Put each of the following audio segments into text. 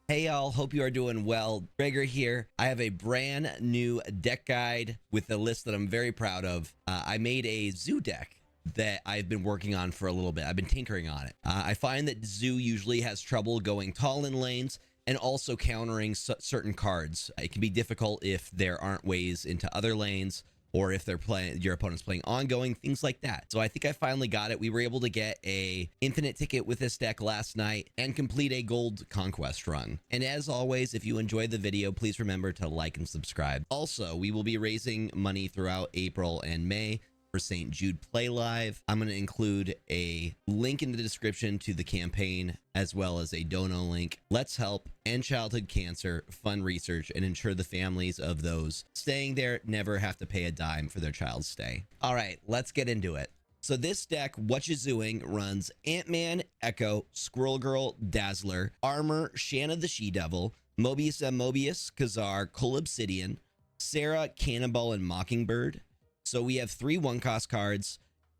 Hey y'all, hope you are doing well. Gregor here. I have a brand new deck guide with a list that I'm very proud of. I made a zoo deck that I've been working on for a little bit. I've been tinkering on it. I find that zoo usually has trouble going tall in lanes and also countering certain cards. It can be difficult if there aren't ways into other lanes, or if they're playing, your opponent's playing ongoing, things like that. So I think I finally got it. We were able to get a infinite ticket with this deck last night and complete a gold conquest run. And as always, if you enjoyed the video, please remember to like and subscribe. Also, we will be raising money throughout April and May for St. Jude Play Live. I'm going to include a link in the description to the campaign, as well as a dono link. Let's help end childhood cancer, fund research, and ensure the families of those staying there never have to pay a dime for their child's stay. All right, let's get into it. So this deck, Watcha runs Ant-Man, Echo, Squirrel Girl, Dazzler, Armor, Shanna the She-Devil, Mobius and Mobius, Khazar, Cull Obsidian, Sarah, Cannonball, and Mockingbird. So we have 3 1-cost cards.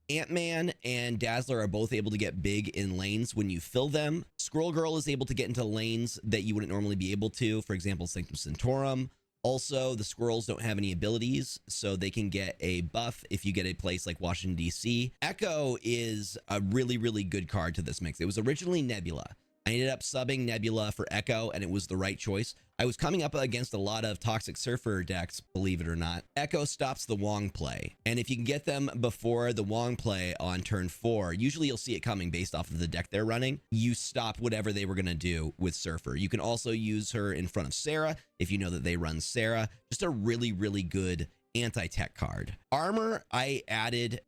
Ant-Man and Dazzler are both able to get big in lanes when you fill them. Squirrel Girl is able to get into lanes that you wouldn't normally be able to, for example, Sanctum Sanctorum. Also, the squirrels don't have any abilities, so they can get a buff if you get a place like Washington, D.C. Echo is a really, really good card to this mix. It was originally Nebula. I ended up subbing Nebula for Echo, and it was the right choice. I was coming up against a lot of Toxic Surfer decks, believe it or not. Echo stops the Wong play, and if you can get them before the Wong play on turn 4, usually you'll see it coming based off of the deck they're running. You stop whatever they were going to do with Surfer. You can also use her in front of Sarah if you know that they run Sarah. Just a really, really good anti-tech card. Armor, I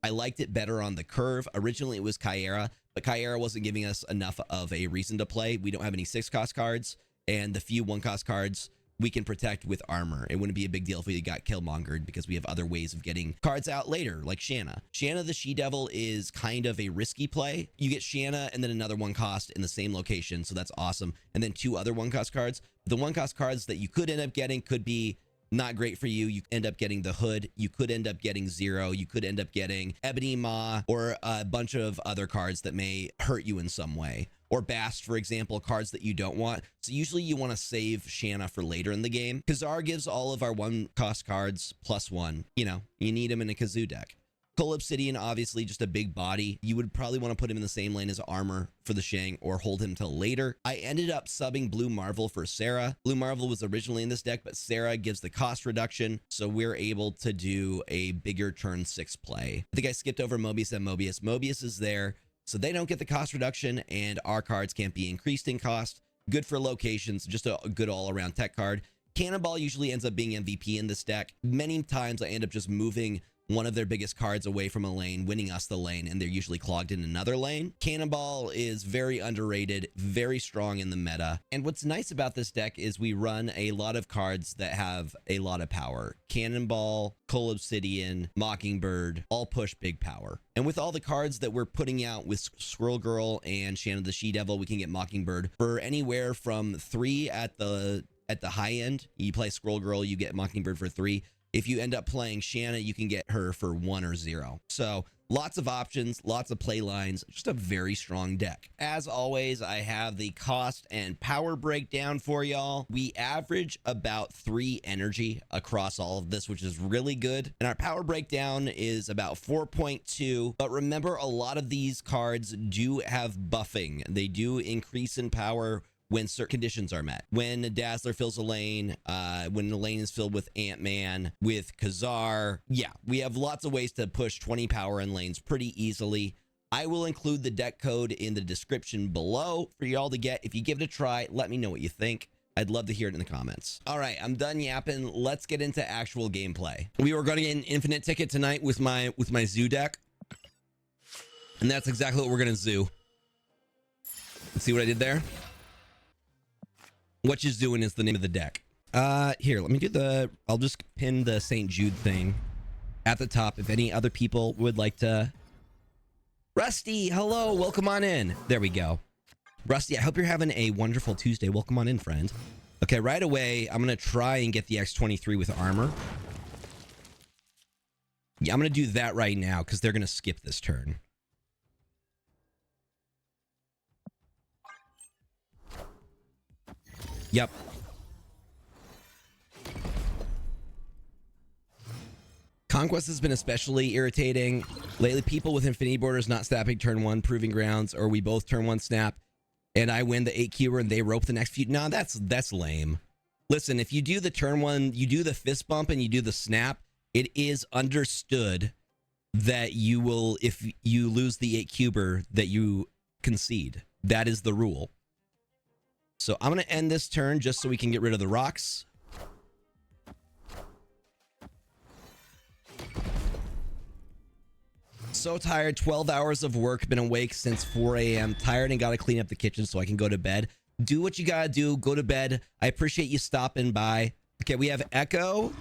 liked it better on the curve. Originally, it was Kyera, but Kyera wasn't giving us enough of a reason to play. We don't have any 6-cost cards, and the few 1-cost cards we can protect with Armor. It wouldn't be a big deal if we got Killmongered, because we have other ways of getting cards out later, like Shanna. Shanna the She-Devil is kind of a risky play. You get Shanna and then another 1-cost in the same location, so that's awesome. And then 2 other 1-cost cards. The 1-cost cards that you could end up getting could be not great for you. You end up getting the Hood. You could end up getting Zero. You could end up getting Ebony Maw, or a bunch of other cards that may hurt you in some way. Or Bast, for example, cards that you don't want. So usually you want to save Shanna for later in the game. Khazar gives all of our 1-cost cards +1. You know, you need him in a Kazoo deck. Cull Obsidian, obviously just a big body. You would probably want to put him in the same lane as Armor for the Shang, or hold him till later. I ended up subbing Blue Marvel for Sarah. Blue Marvel was originally in this deck, but Sarah gives the cost reduction, so we're able to do a bigger turn 6 play. I think I skipped over Mobius and Mobius. Mobius is there, so they don't get the cost reduction, and our cards can't be increased in cost. Good for locations, just a good all-around tech card. Cannonball usually ends up being MVP in this deck. Many times I end up just moving one of their biggest cards away from a lane, winning us the lane, and they're usually clogged in another lane. Cannonball is very underrated, very strong in the meta. And what's nice about this deck is we run a lot of cards that have a lot of power. Cannonball, Cull Obsidian, Mockingbird, all push big power. And with all the cards that we're putting out with Squirrel Girl and Shanna the She-Devil, we can get Mockingbird for anywhere from 3 at the high end. You play Squirrel Girl, you get Mockingbird for 3. If you end up playing Shanna, you can get her for 1 or 0. So lots of options, lots of play lines, just a very strong deck. As always, I have the cost and power breakdown for y'all. We average about 3 energy across all of this, which is really good. And our power breakdown is about 4.2. But remember, a lot of these cards do have buffing. They do increase in power when certain conditions are met. When Dazzler fills a lane, when the lane is filled with Ant-Man, with Khazar. Yeah, we have lots of ways to push 20 power in lanes pretty easily. I will include the deck code in the description below for y'all to get. If you give it a try, let me know what you think. I'd love to hear it in the comments. All right, I'm done yapping. Let's get into actual gameplay. We were going to get an infinite ticket tonight with my zoo deck. And that's exactly what we're going to zoo. See what I did there? What you're doing is the name of the deck. Here, let me do I'll just pin the St. Jude thing at the top if any other people would like to. Rusty, hello, welcome on in. There we go. Rusty, I hope you're having a wonderful Tuesday. Welcome on in, friend. Okay, right away, I'm going to try and get the X-23 with Armor. Yeah, I'm going to do that right now because they're going to skip this turn. Yep. Conquest has been especially irritating lately. People with Infinity Borders not snapping turn 1 Proving Grounds, or we both turn 1 snap and I win the 8 cuber and they rope the next few. No, that's lame. Listen, if you do the turn 1, you do the fist bump and you do the snap, it is understood that you will, if you lose the 8 cuber, that you concede. That is the rule. So I'm going to end this turn just so we can get rid of the rocks. So tired, 12 hours of work, been awake since 4 a.m. Tired and got to clean up the kitchen so I can go to bed. Do what you got to do. Go to bed. I appreciate you stopping by. Okay, we have Echo,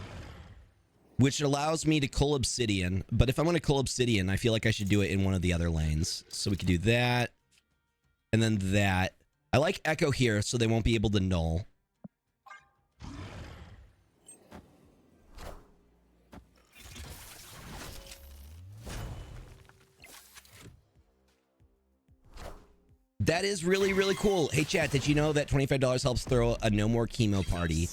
which allows me to cull obsidian. But if I'm going to cull obsidian, I feel like I should do it in one of the other lanes. So we could do that. And then that. I like Echo here so they won't be able to null. That is really, really cool. Hey, chat, did you know that $25 helps throw a no more chemo party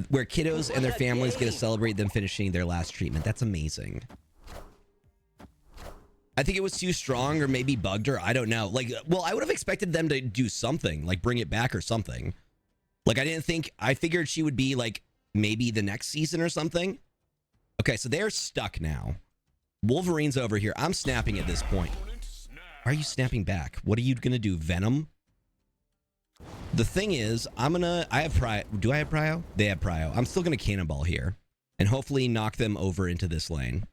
where kiddos and their families get to celebrate them finishing their last treatment? That's amazing. I think it was too strong or maybe bugged her. I don't know. Like, well, I would have expected them to do something, like bring it back or something. Like, I figured she would be like maybe the next season or something. Okay, so they're stuck now. Wolverine's over here. I'm snapping at this point. Why are you snapping back? What are you gonna do? Venom? The thing is, I have prio. Do I have prio? They have prio. I'm still gonna cannonball here and hopefully knock them over into this lane.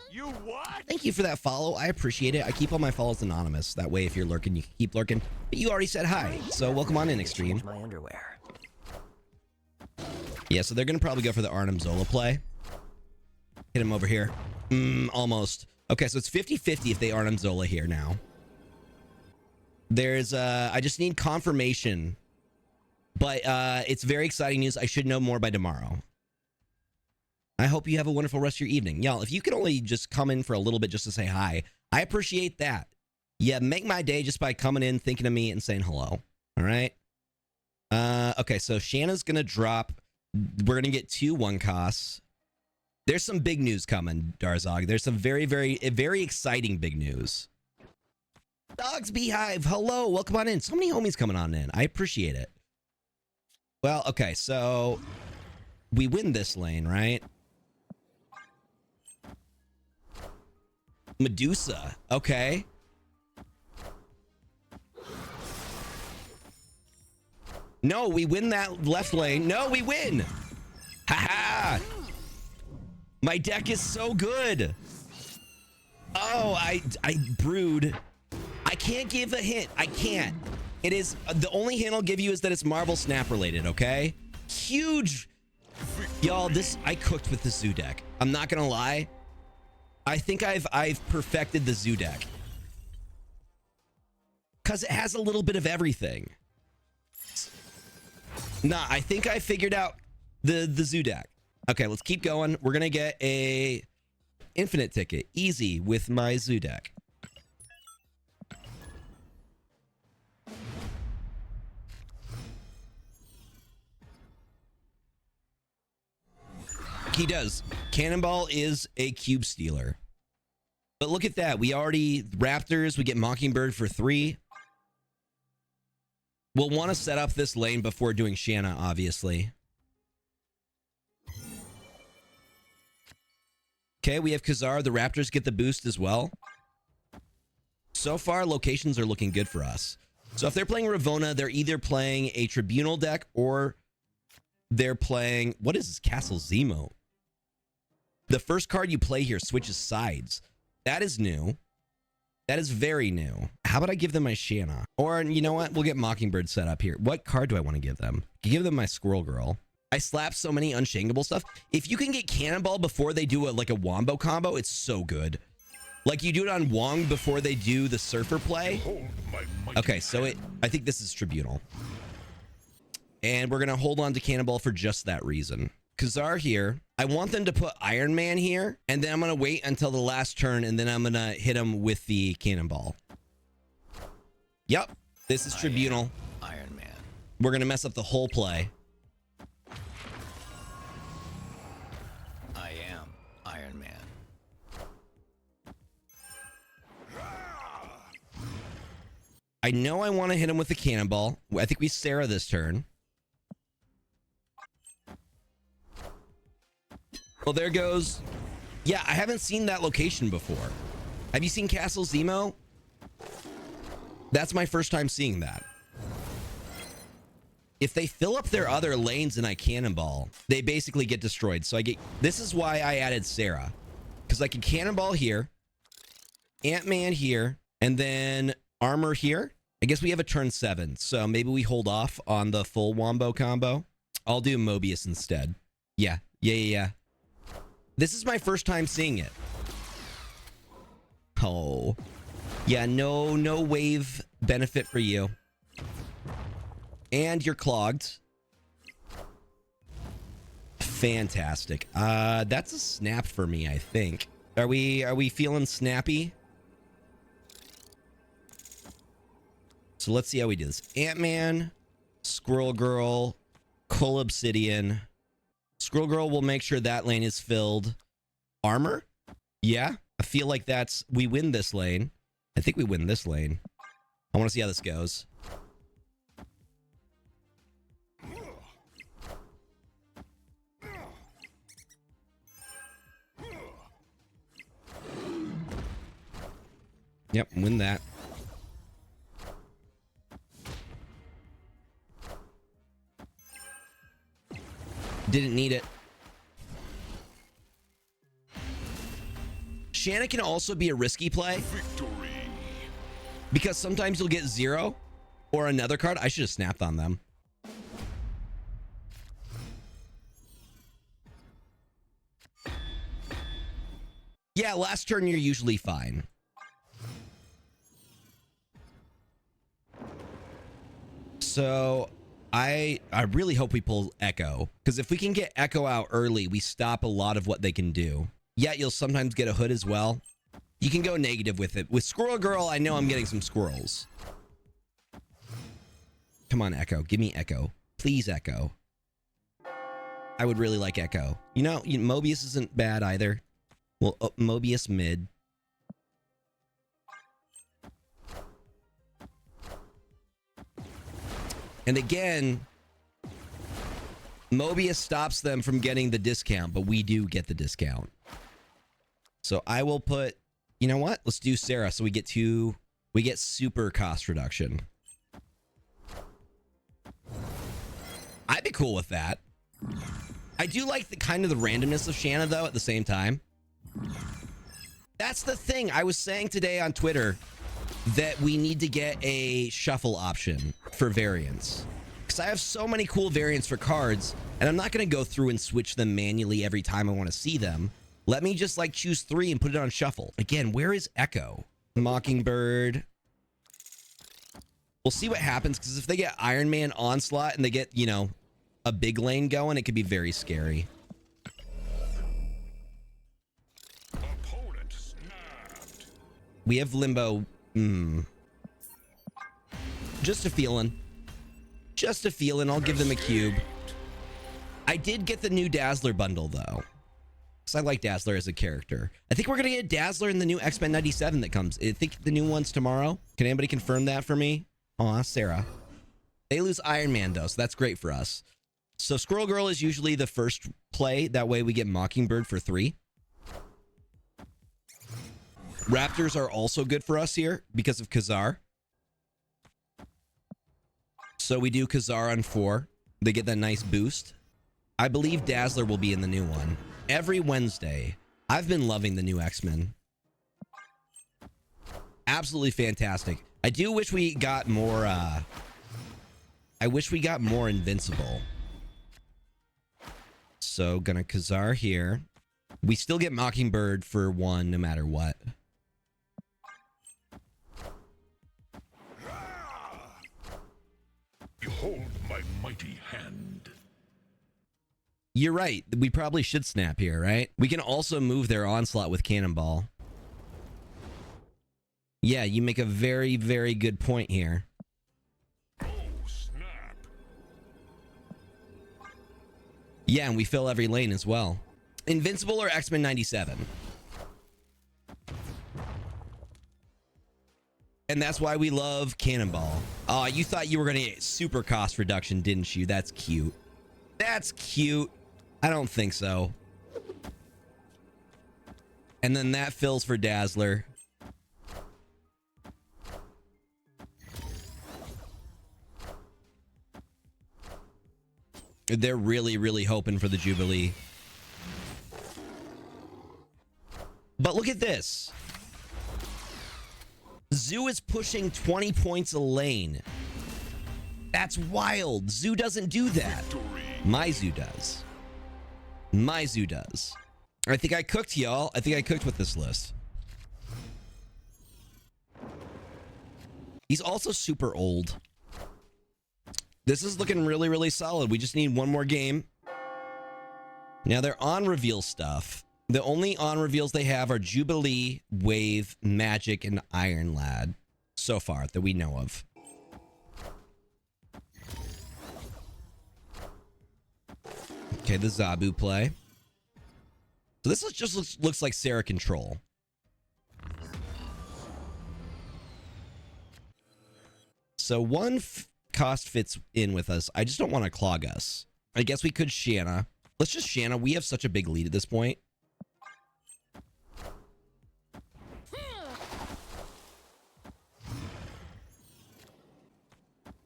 You what? Thank you for that follow. I appreciate it. I keep all my follows anonymous. That way, if you're lurking, you can keep lurking. But you already said hi, so welcome on in, Extreme. My underwear. Yeah, so they're gonna probably go for the Arnim Zola play. Hit him over here. Almost. Okay, so it's 50-50 if they Arnim Zola here now. There's I just need confirmation. But it's very exciting news. I should know more by tomorrow. I hope you have a wonderful rest of your evening. Y'all, if you can only just come in for a little bit just to say hi, I appreciate that. Yeah, make my day just by coming in, thinking of me, and saying hello. All right? Okay, so Shanna's going to drop. We're going to get 2 1 costs. There's some big news coming, Darzog. There's some very, very, very exciting big news. Dogs Beehive, hello. Welcome on in. So many homies coming on in. I appreciate it. Well, okay, so we win this lane, right? Medusa. Okay. No, we win that left lane. No, we win. Haha. My deck is so good. Oh, I brewed. I can't give a hint. I can't. It is the only hint I'll give you is that it's Marvel Snap related, okay? Huge. Y'all, I cooked with the zoo deck. I'm not gonna lie. I think I've perfected the zoo deck. Cause it has a little bit of everything. Nah, I think I figured out the zoo deck. Okay, let's keep going. We're gonna get a infinite ticket. Easy with my zoo deck. He does. Cannonball is a cube stealer. But look at that. We already Raptors. We get Mockingbird for 3. We'll want to set up this lane before doing Shanna, obviously. Okay, we have Khazar. The Raptors get the boost as well. So far, locations are looking good for us. So if they're playing Ravonna, they're either playing a Tribunal deck or they're playing... What is this? Castle Zemo. The first card you play here switches sides. That is new. That is very new. How about I give them my Shanna? Or, you know what? We'll get Mockingbird set up here. What card do I want to give them? I give them my Squirrel Girl. I slap so many unshankable stuff. If you can get Cannonball before they do like a Wombo combo, it's so good. Like you do it on Wong before they do the Surfer play. Okay, so I think this is Tribunal. And we're going to hold on to Cannonball for just that reason. Khazar here. I want them to put Iron Man here, and then I'm going to wait until the last turn, and then I'm going to hit him with the Cannonball. Yep. This is Tribunal. Iron Man. We're going to mess up the whole play. I am Iron Man. I know I want to hit him with the Cannonball. I think we Sarah this turn. Well, there goes. Yeah, I haven't seen that location before. Have you seen Castle Zemo? That's my first time seeing that. If they fill up their other lanes and I Cannonball, they basically get destroyed. So I get. This is why I added Sarah, because I can Cannonball here, Ant-Man here, and then armor here. I guess we have a turn 7, so maybe we hold off on the full Wombo combo. I'll do Mobius instead. Yeah. This is my first time seeing it. Oh. Yeah, no wave benefit for you. And you're clogged. Fantastic. That's a snap for me, I think. Are we feeling snappy? So let's see how we do this. Ant-Man, Squirrel Girl, Coal Obsidian. Squirrel Girl will make sure that lane is filled. Armor? Yeah. I feel like we win this lane. I think we win this lane. I want to see how this goes. Yep, win that. Didn't need it. Shanna can also be a risky play. Victory. Because sometimes you'll get 0 or another card. I should have snapped on them. Yeah, last turn you're usually fine. So I really hope we pull Echo, because if we can get Echo out early, we stop a lot of what they can do. Yet you'll sometimes get a hood as well. You can go negative with it. With Squirrel Girl, I know I'm getting some squirrels. Come on, Echo. Give me Echo. Please, Echo. I would really like Echo. You know, Mobius isn't bad either. Well, Mobius mid. And again, Mobius stops them from getting the discount, but we do get the discount. So I will put, you know what? Let's do Sarah so we get super cost reduction. I'd be cool with that. I do like the kind of the randomness of Shanna though at the same time. That's the thing. I was saying today on Twitter that we need to get a shuffle option for variants, because I have so many cool variants for cards and I'm not going to go through and switch them manually every time I want to see them. Let me just like choose 3 and put it on shuffle. Again, where is Echo? Mockingbird. We'll see what happens, because if they get Iron Man Onslaught and they get, you know, a big lane going, it could be very scary. Opponent snapped. We have Limbo. Just a feeling. Just a feeling. I'll give them a cube. I did get the new Dazzler bundle though, because I like Dazzler as a character. I think we're gonna get Dazzler in the new X-Men 97 that comes. I think the new one's tomorrow. Can anybody confirm that for me? Aw, Sarah. They lose Iron Man though, so that's great for us. So Squirrel Girl is usually the first play. That way we get Mockingbird for 3. Raptors are also good for us here because of Khazar. So we do Khazar on 4. They get that nice boost. I believe Dazzler will be in the new one. Every Wednesday. I've been loving the new X-Men. Absolutely fantastic. I do wish we got more, I wish we got more Invincible. So, gonna Khazar here. We still get Mockingbird for 1 no matter what. Behold my mighty hand. You're right. We probably should snap here, right? We can also move their Onslaught with Cannonball. Yeah, you make a very, very good point here. Oh, snap. Yeah, and we fill every lane as well. Invincible or X-Men 97? And that's why we love Cannonball. Oh, you thought you were going to get super cost reduction, didn't you? That's cute. That's cute. I don't think so. And then that fills for Dazzler. They're really, really hoping for the Jubilee. But look at this. Zoo is pushing 20 points a lane. That's wild. Zoo doesn't do that. My Zoo does. My Zoo does. I think I cooked, y'all. I think I cooked with this list. He's also super old. This is looking really, really solid. We just need one more game. Now they're on reveal stuff. The only on reveals they have are Jubilee, Wave, Magic, and Iron Lad so far that we know of. Okay, the Zabu play. So this just looks like Sarah Control. So one cost fits in with us. I just don't want to clog us. I guess we could Shanna. Let's just Shanna. We have such a big lead at this point.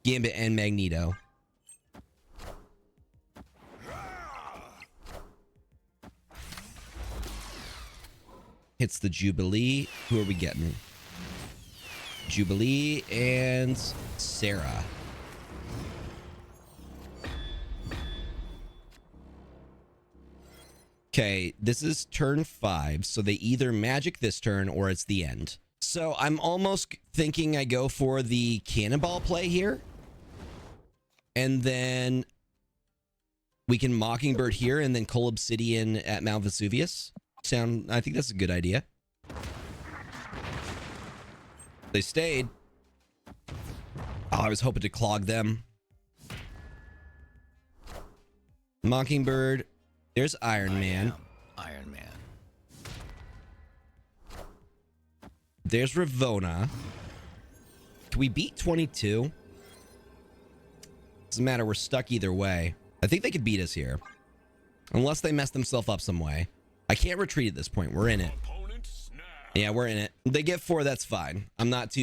Gambit and Magneto. Hits the Jubilee. Who are we getting? Jubilee and Sarah. Okay, this is turn 5, so they either magic this turn or it's the end. So I'm almost thinking I go for the Cannonball play here. And then we can Mockingbird here and then Coal Obsidian at Mount Vesuvius. I think that's a good idea. They stayed. Oh, I was hoping to clog them. Mockingbird. There's Iron Man. Iron Man. There's Ravonna. Can we beat 22? Doesn't matter. We're stuck either way. I think they could beat us here. Unless they mess themselves up some way. I can't retreat at this point. We're in it. Yeah, we're in it. They get 4, that's fine. I'm not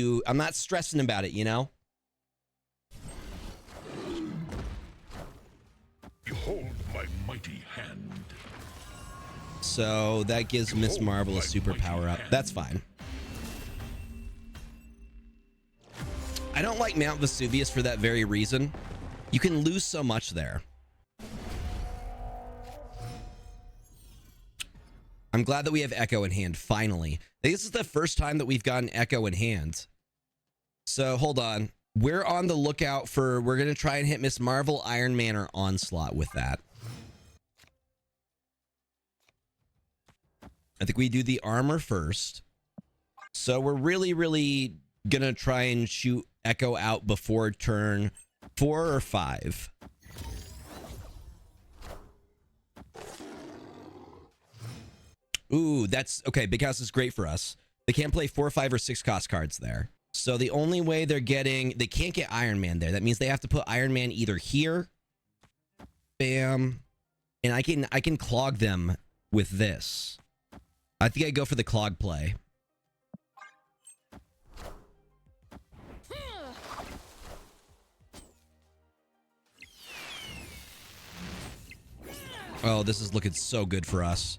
stressing about it, you know? Behold my mighty hand. So that gives Miss Marvel a super power up. That's fine. I don't like Mount Vesuvius for that very reason. You can lose so much there. I'm glad that we have Echo in hand, finally. I think this is the first time that we've gotten Echo in hand. So, hold on. We're on the lookout for... We're going to try and hit Miss Marvel, Iron Man, or Onslaught with that. I think we do the armor first. So, we're really, really going to try and shoot Echo out before turn 4 or 5. Ooh, that's okay. Big House is great for us. They can't play 4, 5, or 6 cost cards there. So the only way they can't get Iron Man there. That means they have to put Iron Man either here, bam, and I can clog them with this. I think I go for the clog play. Oh, this is looking so good for us.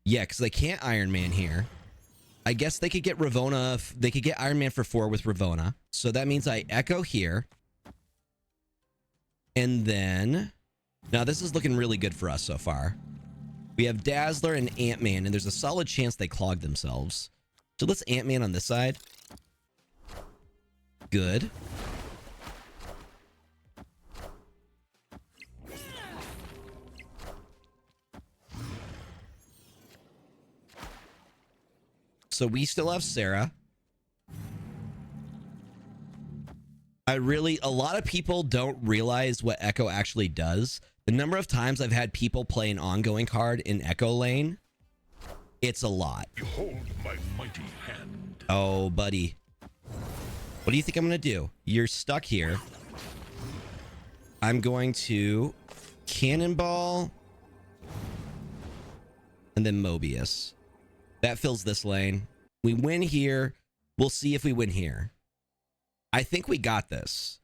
Yeah, because they can't Iron Man here. I guess they could get Ravonna. They could get Iron Man for 4 with Ravonna. So that means I Echo here. And then... Now, this is looking really good for us so far. We have Dazzler and Ant-Man, and there's a solid chance they clog themselves. So let's Ant-Man on this side. Good. So we still have Sarah. A lot of people don't realize what Echo actually does. The number of times I've had people play an ongoing card in Echo lane, it's a lot. Behold my mighty hand. Oh, buddy. What do you think I'm going to do? You're stuck here. I'm going to Cannonball and then Mobius. That fills this lane. We win here. We'll see if we win here. I think we got this.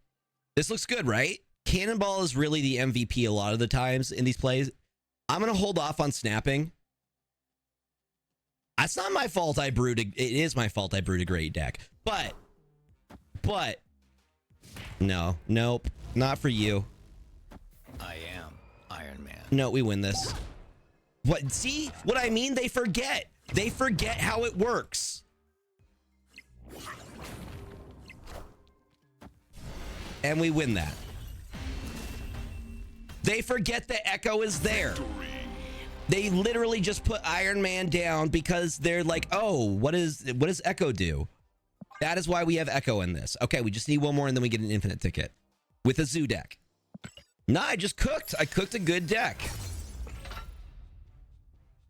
This looks good, right? Cannonball is really the MVP a lot of the times in these plays. I'm going to hold off on snapping. That's not my fault it is my fault I brewed a great deck. But, no, nope, not for you. I am Iron Man. No, we win this. What? See what I mean? They forget. They forget how it works. And we win that. They forget that Echo is there. They literally just put Iron Man down because they're like, oh, what does Echo do? That is why we have Echo in this. Okay, we just need one more and then we get an infinite ticket with a zoo deck. Nah, I just cooked. I cooked a good deck.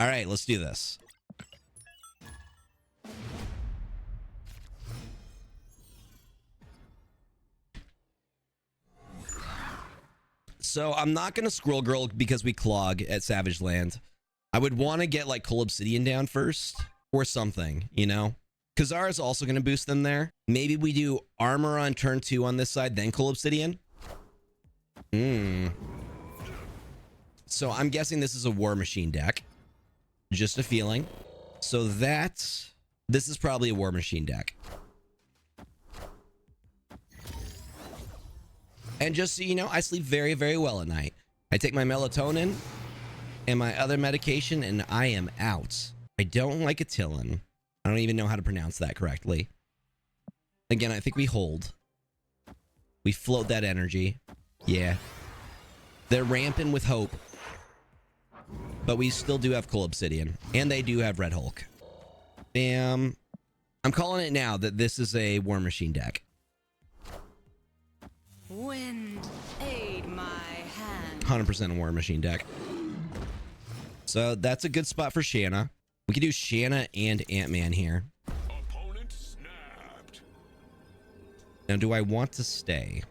All right, let's do this. So I'm not going to Scroll Girl because we clog at Savage Land. I would want to get like Coal Obsidian down first or something, you know? Kazar is also going to boost them there. Maybe we do Armor on turn 2 on this side, then Coal Obsidian. So I'm guessing this is a War Machine deck. Just a feeling. So this is probably a War Machine deck. And just so you know, I sleep very, very well at night. I take my melatonin and my other medication and I am out. I don't like Attilan. I don't even know how to pronounce that correctly. Again, I think we hold. We float that energy. Yeah. They're ramping with hope. But we still do have Coal Obsidian. And they do have Red Hulk. Bam. I'm calling it now that this is a War Machine deck. Wind, aid my hand. 100% a War Machine deck. So that's a good spot for Shanna. We could do Shanna and Ant-Man here. Opponent snapped. Now, do I want to stay?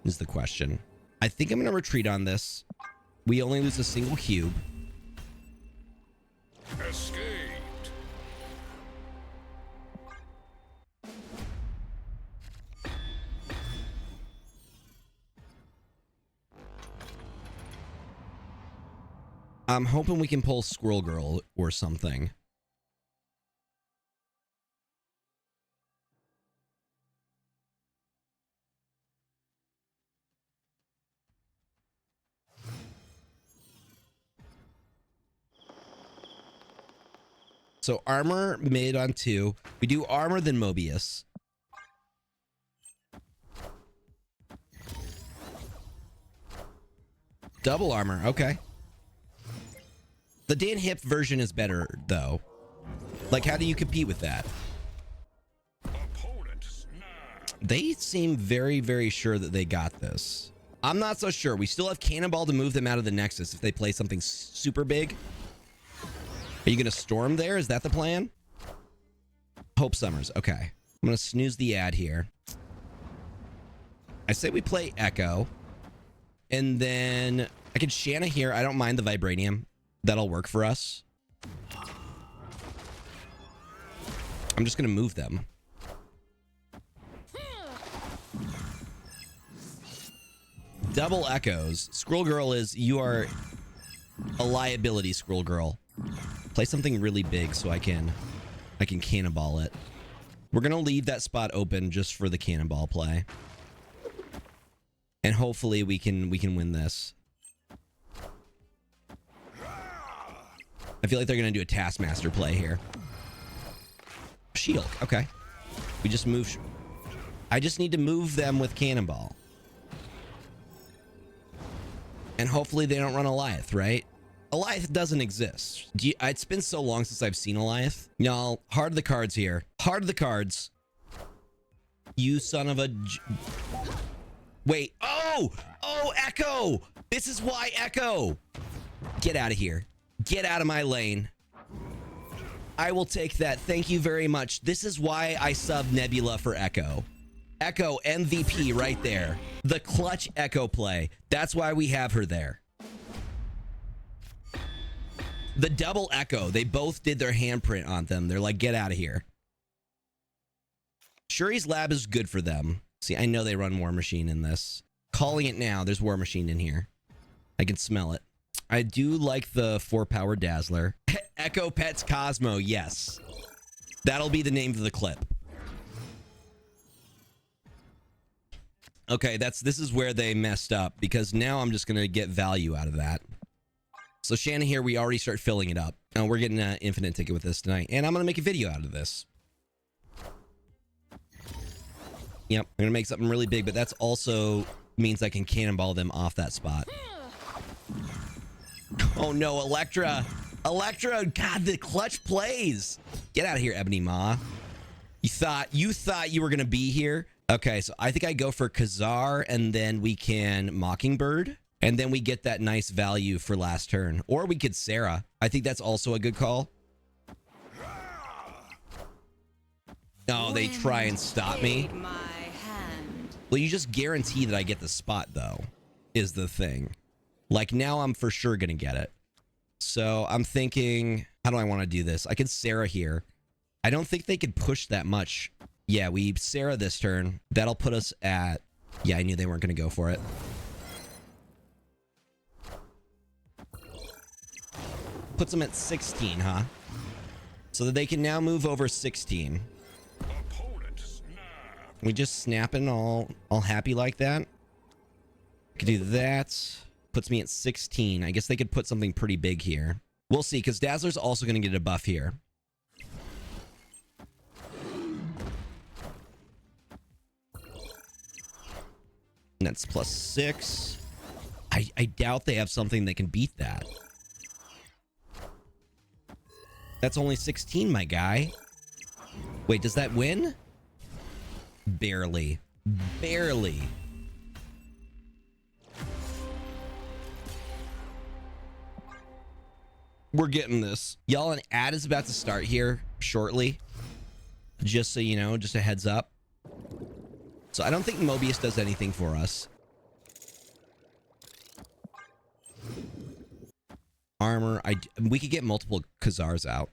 Is the question. I think I'm going to retreat on this. We only lose a single cube. Escaped. I'm hoping we can pull Squirrel Girl or something. So armor mid on 2. We do armor then Mobius. Double armor. Okay. The Dan Hip version is better, though. Like, how do you compete with that? Opponent snapped. They seem very, very sure that they got this. I'm not so sure. We still have Cannonball to move them out of the Nexus if they play something super big. Are you going to storm there? Is that the plan? Hope Summers. Okay. I'm going to snooze the ad here. I say we play Echo. And then I can Shanna here. I don't mind the Vibranium. That'll work for us. I'm just going to move them. Double Echoes. Squirrel Girl is... You are a liability, Squirrel Girl. Play something really big so I can Cannonball it. We're going to leave that spot open just for the Cannonball play. And hopefully we can win this. I feel like they're going to do a Taskmaster play here. Shield. Okay. We just move. I just need to move them with Cannonball. And hopefully they don't run Goliath, right? Eliath doesn't exist. It's been so long since I've seen Eliath. Y'all, heart of the cards here. Heart of the cards. You son of a... Wait. Oh! Oh, Echo! This is why Echo! Get out of here. Get out of my lane. I will take that. Thank you very much. This is why I sub Nebula for Echo. Echo MVP right there. The clutch Echo play. That's why we have her there. The double Echo. They both did their handprint on them. They're like, get out of here. Shuri's lab is good for them. See, I know they run War Machine in this. Calling it now. There's War Machine in here. I can smell it. I do like the 4-power Dazzler. Echo Pets Cosmo. Yes. That'll be the name of the clip. Okay, this is where they messed up, because now I'm just going to get value out of that. So Shannon here, we already start filling it up. And we're getting an infinite ticket with this tonight. And I'm going to make a video out of this. Yep, I'm going to make something really big, but that's also means I can cannonball them off that spot. Oh no, Electra. Electra, God, the clutch plays. Get out of here, Ebony Ma. You thought you were going to be here? Okay, so I think I go for Khazar, and then we can Mockingbird, and then we get that nice value for last turn. Or we could Sarah. I think that's also a good call. Oh, they try and stop me. Well, you just guarantee that I get the spot, though, is the thing. Like, now I'm for sure going to get it. So I'm thinking, how do I want to do this? I could Sarah here. I don't think they could push that much. Yeah, we Sarah this turn. That'll put us at... Yeah, I knew they weren't going to go for it. Puts them at 16, huh? So that they can now move over 16. We just snapping all happy like that. Could do that. Puts me at 16. I guess they could put something pretty big here. We'll see, because Dazzler's also going to get a buff here. And that's +6. I doubt they have something that can beat that. That's only 16, my guy. Wait, does that win? Barely. Barely. We're getting this. Y'all, an ad is about to start here shortly. Just so you know, just a heads up. So I don't think Mobius does anything for us. Armor. We could get multiple Khazars out.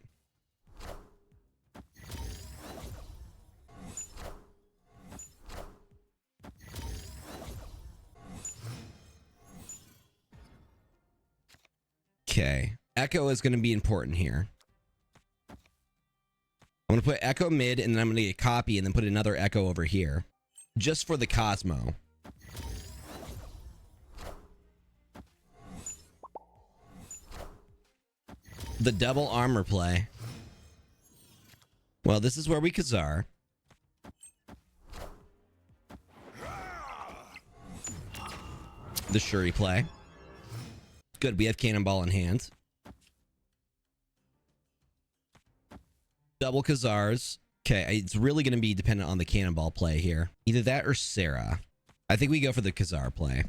Okay. Echo is going to be important here. I'm going to put Echo mid, and then I'm going to get a copy, and then put another Echo over here. Just for the Cosmo. The double armor play. Well, this is where we Khazar. The Shuri play. Good, we have Cannonball in hand. Double Khazars. Okay, it's really going to be dependent on the Cannonball play here. Either that or Sarah. I think we go for the Khazar play.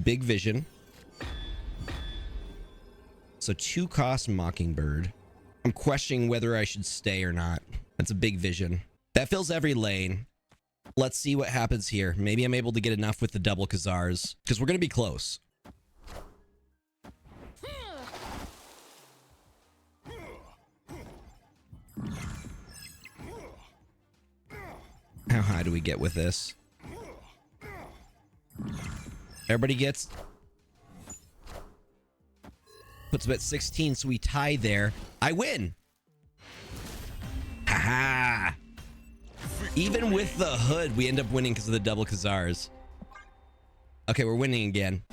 Big vision. So 2 cost Mockingbird. I'm questioning whether I should stay or not. That's a big vision. That fills every lane. Let's see what happens here. Maybe I'm able to get enough with the double Khazars, because we're going to be close. How high do we get with this? Everybody gets... Puts them at 16, so we tie there. I win! Haha! Even with the hood, we end up winning because of the double Khazars. Okay, we're winning again.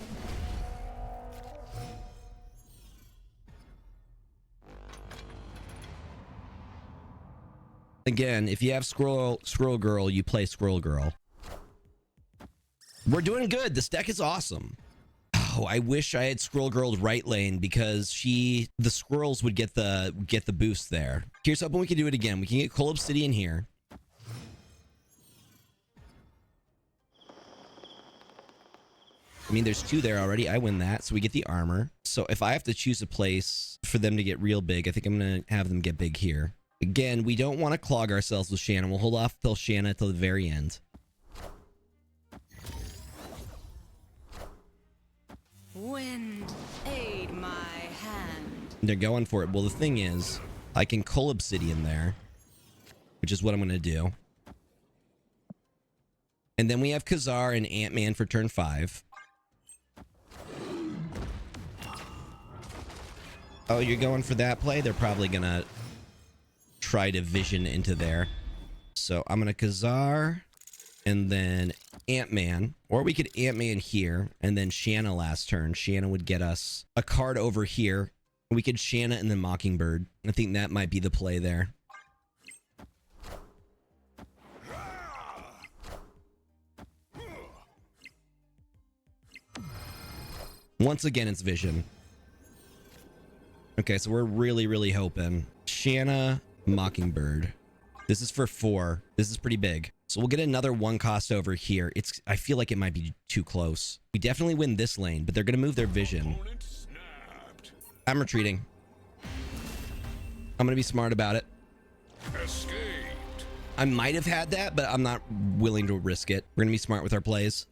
Again, if you have Squirrel Girl, you play Squirrel Girl. We're doing good. This deck is awesome. Oh, I wish I had Squirrel Girl's right lane because the squirrels would get the boost there. Here's hoping we can do it again. We can get Coal Obsidian here. I mean, there's 2 there already. I win that, so we get the armor. So if I have to choose a place for them to get real big, I think I'm going to have them get big here. Again, we don't want to clog ourselves with Shanna. We'll hold off till Shanna till the very end. Wind, aid my hand. They're going for it. Well, the thing is, I can Coal Obsidian there, which is what I'm going to do. And then we have Khazar and Ant-Man for turn 5. Oh, you're going for that play? They're probably going to try to vision into there. So I'm going to Khazar and then Ant-Man. Or we could Ant-Man here and then Shanna last turn. Shanna would get us a card over here. We could Shanna and then Mockingbird. I think that might be the play there. Once again, it's vision. Okay, so we're really, really hoping. Shanna, Mockingbird. This is for 4. This is pretty big. So we'll get another 1 cost over here. I feel like it might be too close. We definitely win this lane, but they're going to move their vision. Opponent snapped. I'm retreating. I'm going to be smart about it. Escaped. I might have had that, but I'm not willing to risk it. We're going to be smart with our plays.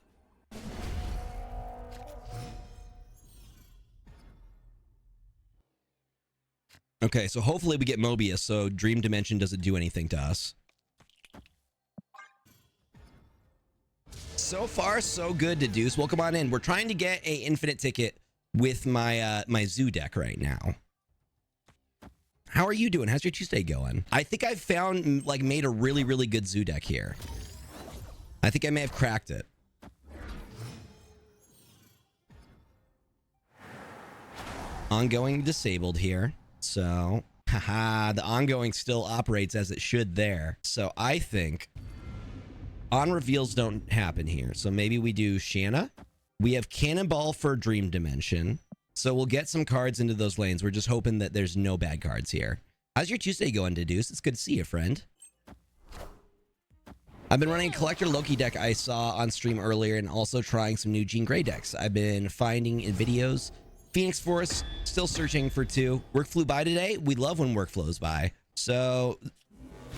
Okay, so hopefully we get Mobius, so Dream Dimension doesn't do anything to us. So far, so good, Deduce. Well, come on in. We're trying to get a infinite ticket with my my zoo deck right now. How are you doing? How's your Tuesday going? I think I've found, like, made a really, really good zoo deck here. I think I may have cracked it. Ongoing disabled here. So, haha, the ongoing still operates as it should there. So I think on reveals don't happen here. So maybe we do Shanna. We have Cannonball for Dream Dimension. So we'll get some cards into those lanes. We're just hoping that there's no bad cards here. How's your Tuesday going, Deduce? It's good to see you, friend. I've been running a Collector Loki deck I saw on stream earlier and also trying some new Jean Grey decks. I've been finding in videos. Phoenix Forest, still searching for 2. Work flew by today. We love when work flows by. So,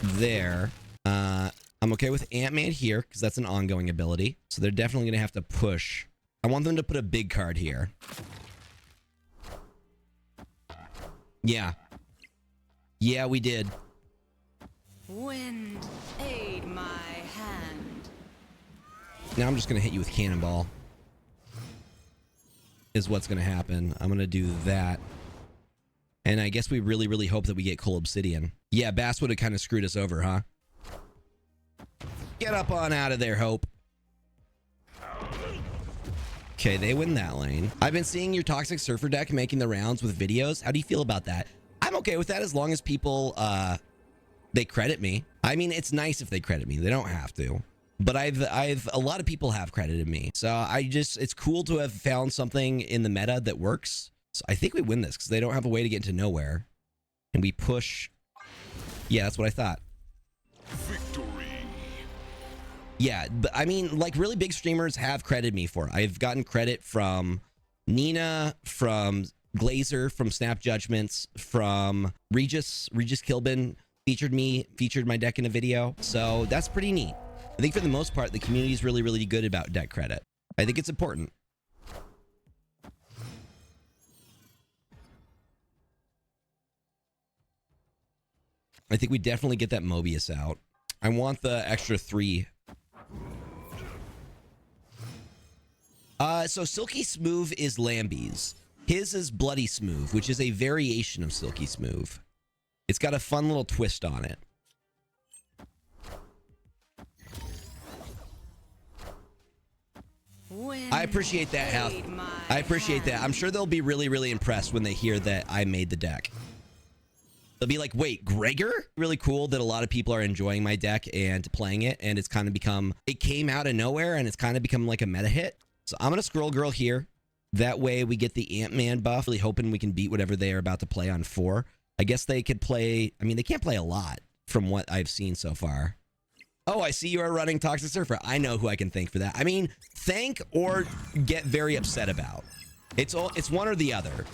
there. I'm okay with Ant-Man here, because that's an ongoing ability. So they're definitely going to have to push. I want them to put a big card here. Yeah. Yeah, we did. Wind, aid my hand. Now I'm just going to hit you with Cannonball. Is what's going to happen. I'm going to do that. And I guess we really, really hope that we get Coal Obsidian. Yeah, Bass would have kind of screwed us over, huh? Get up on out of there, Hope. Okay, they win that lane. I've been seeing your Toxic Surfer deck making the rounds with videos. How do you feel about that? I'm okay with that as long as people, they credit me. I mean, it's nice if they credit me. They don't have to. But a lot of people have credited me. So it's cool to have found something in the meta that works. So I think we win this because they don't have a way to get into nowhere. And we push. Yeah, that's what I thought. Victory. Yeah, but I mean, like, really big streamers have credited me for it. I've gotten credit from Nina, from Glazer, from Snap Judgments, from Regis Kilbin featured my deck in a video. So that's pretty neat. I think for the most part, the community is really, really good about deck credit. I think it's important. I think we definitely get that Mobius out. I want the extra 3. So Silky Smooth is Lamby's. His is Bloody Smooth, which is a variation of Silky Smooth. It's got a fun little twist on it. I appreciate that, Hal. I appreciate that. I'm sure they'll be really, really impressed when they hear that I made the deck. They'll be like, wait, Gregor? Really cool that a lot of people are enjoying my deck and playing it, and it's kind of become, it came out of nowhere and it's kind of become like a meta hit. So I'm going to Scroll Girl here. That way we get the Ant-Man buff. Really hoping we can beat whatever they are about to play on 4. I guess they could play, I mean, they can't play a lot from what I've seen so far. Oh, I see you are running Toxic Surfer. I know who I can thank for that. I mean, thank or get very upset about. It's one or the other.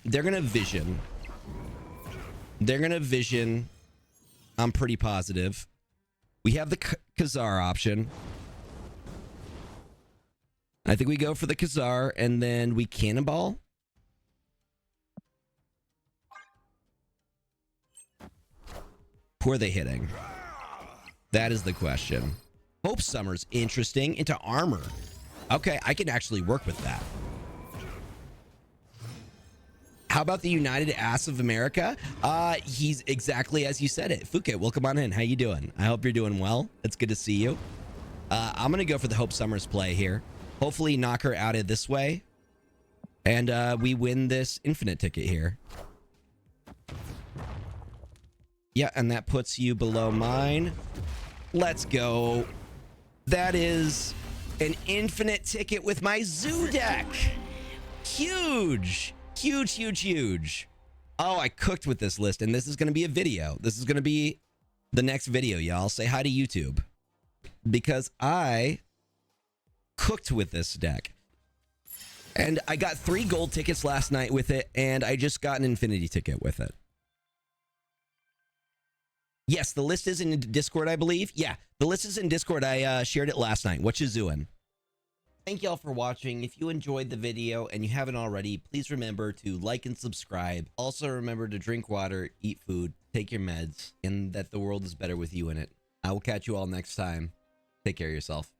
They're going to vision. They're going to vision. I'm pretty positive. We have the Khazar option. I think we go for the Khazar and then we Cannonball. Who are they hitting? That is the question. Hope Summer's interesting. Into armor. Okay, I can actually work with that. How about the United Ass of America? He's exactly as you said it. Fuke, welcome on in. How you doing? I hope you're doing well. It's good to see you. I'm going to go for the Hope Summers play here. Hopefully knock her out of this way. And we win this infinite ticket here. Yeah, and that puts you below mine. Let's go. That is an infinite ticket with my zoo deck. Huge. Huge, huge, huge. Oh, I cooked with this list, and this is going to be a video. This is going to be the next video, y'all. Say hi to YouTube. Because I cooked with this deck. And I got 3 gold tickets last night with it, and I just got an infinity ticket with it. Yes, the list is in Discord, I believe. Yeah, the list is in Discord. I shared it last night. What you doing? Thank y'all for watching. If you enjoyed the video and you haven't already, please remember to like and subscribe. Also remember to drink water, eat food, take your meds, and that the world is better with you in it. I will catch you all next time. Take care of yourself.